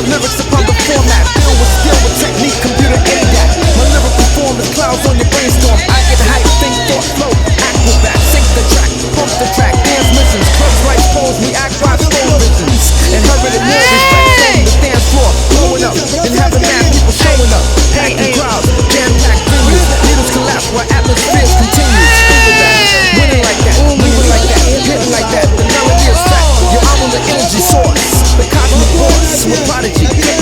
my lyrics upon the format. Filled with skill, with technique, computer ADAT. My lyrical form is clouds on your brainstorm. I get hype, think, thought, flow, acrobat. Sync the track, pump the track, dance missions. Clubs like phones, we act by slow visions. And hurry the movies, on the dance floor, blowing up, and having mad people showing up. Pack the crowds, jam-packed venues. Needles collapse while atmospheres continue. Winning like that, moving like that, hitting like that. The melody is fat. Yo, I'm on the energy source. The cosmic force with prodigy.